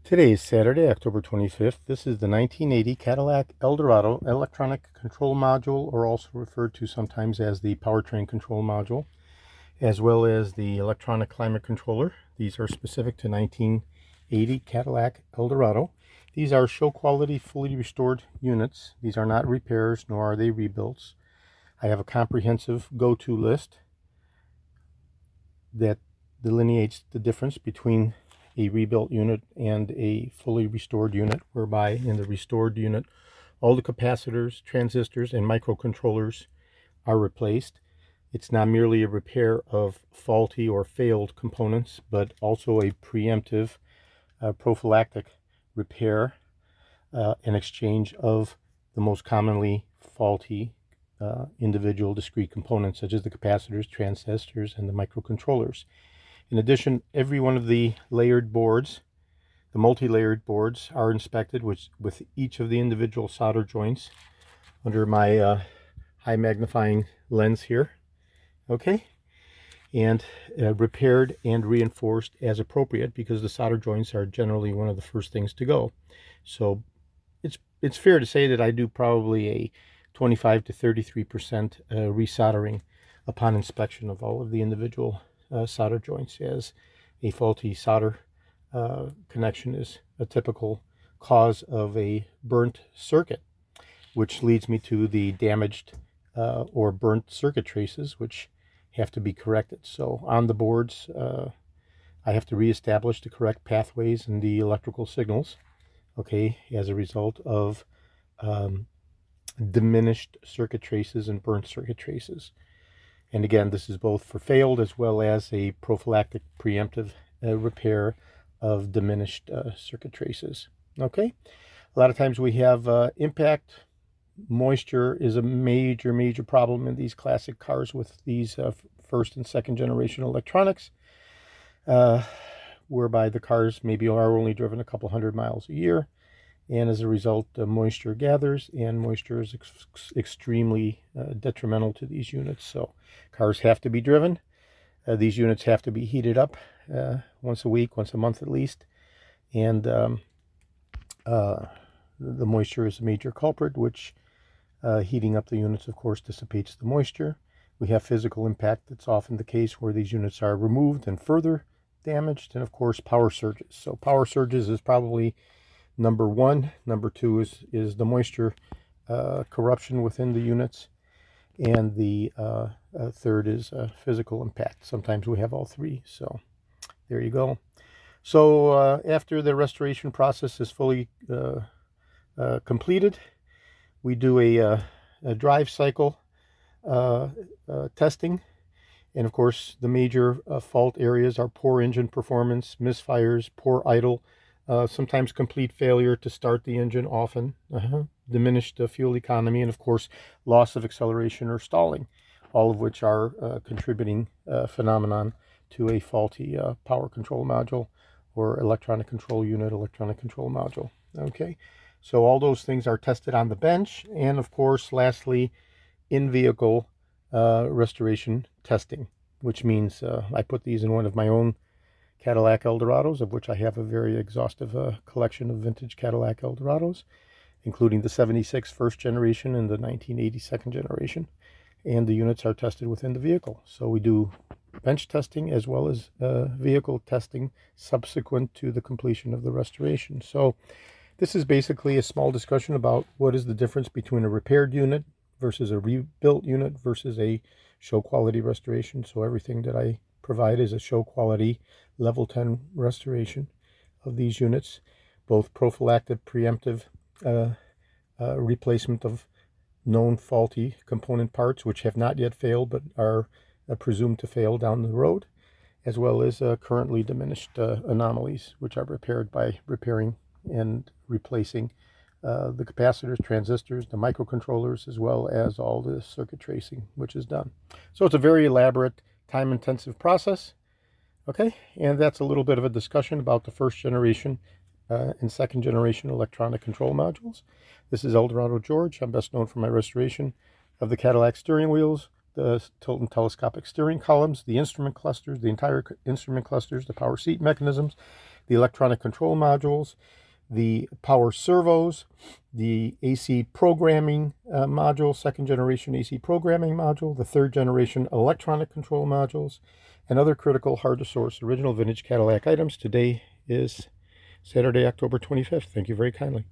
Today is Saturday, October 25th. This is the 1980 Cadillac Eldorado electronic control module, or also referred to sometimes as the powertrain control module, as well as the electronic climate controller. These are specific to 1980 Cadillac Eldorado. These are show quality, fully restored units. These are not repairs, nor are they rebuilds. I have a comprehensive go-to list that delineates the difference between a rebuilt unit and a fully restored unit, whereby in the restored unit all the capacitors, transistors, and microcontrollers are replaced. It's not merely a repair of faulty or failed components, but also a preemptive prophylactic repair and exchange of the most commonly faulty individual discrete components, such as the capacitors, transistors, and the microcontrollers. In addition, every one of the layered boards, the multi-layered boards, are inspected with each of the individual solder joints under my high magnifying lens here, okay, and repaired and reinforced as appropriate, because the solder joints are generally one of the first things to go. So it's fair to say that I do probably a 25 to 33% resoldering upon inspection of all of the individual solder joints, as a faulty solder connection is a typical cause of a burnt circuit, which leads me to the damaged or burnt circuit traces, which have to be corrected. So on the boards, I have to reestablish the correct pathways and the electrical signals, okay, as a result of diminished circuit traces and burnt circuit traces. And again, this is both for failed as well as a prophylactic preemptive repair of diminished circuit traces. Okay, a lot of times we have impact. Moisture is a major problem in these classic cars with these first and second generation electronics, whereby the cars maybe are only driven a couple hundred miles a year. And as a result, moisture gathers, and moisture is extremely detrimental to these units. So cars have to be driven. These units have to be heated up once a week, once a month at least. And the moisture is a major culprit, which heating up the units, of course, dissipates the moisture. We have physical impact. That's often the case where these units are removed and further damaged. And of course, power surges. So power surges is probably number one. Number two is the moisture corruption within the units. And the third is physical impact. Sometimes we have all three. So there you go. So after the restoration process is fully completed, we do a drive cycle testing. And of course, the major fault areas are poor engine performance, misfires, poor idle, sometimes complete failure to start the engine, often diminished fuel economy, and of course loss of acceleration or stalling, all of which are contributing phenomenon to a faulty power control module or electronic control unit, electronic control module. Okay, so all those things are tested on the bench. And of course, lastly, in vehicle restoration testing, which means I put these in one of my own Cadillac Eldorados, of which I have a very exhaustive collection of vintage Cadillac Eldorados, including the 76 first generation and the 1980 second generation. And the units are tested within the vehicle. So we do bench testing as well as vehicle testing subsequent to the completion of the restoration. So this is basically a small discussion about what is the difference between a repaired unit versus a rebuilt unit versus a show quality restoration. So everything that I provide is a show quality level 10 restoration of these units, both prophylactic, preemptive replacement of known faulty component parts which have not yet failed but are presumed to fail down the road, as well as currently diminished anomalies, which are repaired by repairing and replacing the capacitors, transistors, the microcontrollers, as well as all the circuit tracing, which is done. So it's a very elaborate, time-intensive process. Okay, and that's a little bit of a discussion about the first generation and second generation electronic control modules. This is Eldorado George. I'm best known for my restoration of the Cadillac steering wheels, the tilt and telescopic steering columns, the instrument clusters, the entire instrument clusters, the power seat mechanisms, the electronic control modules, the power servos, the AC programming module, second generation AC programming module, the third generation electronic control modules, and other critical hard-to-source original vintage Cadillac items. Today is Saturday, October 25th. Thank you very kindly.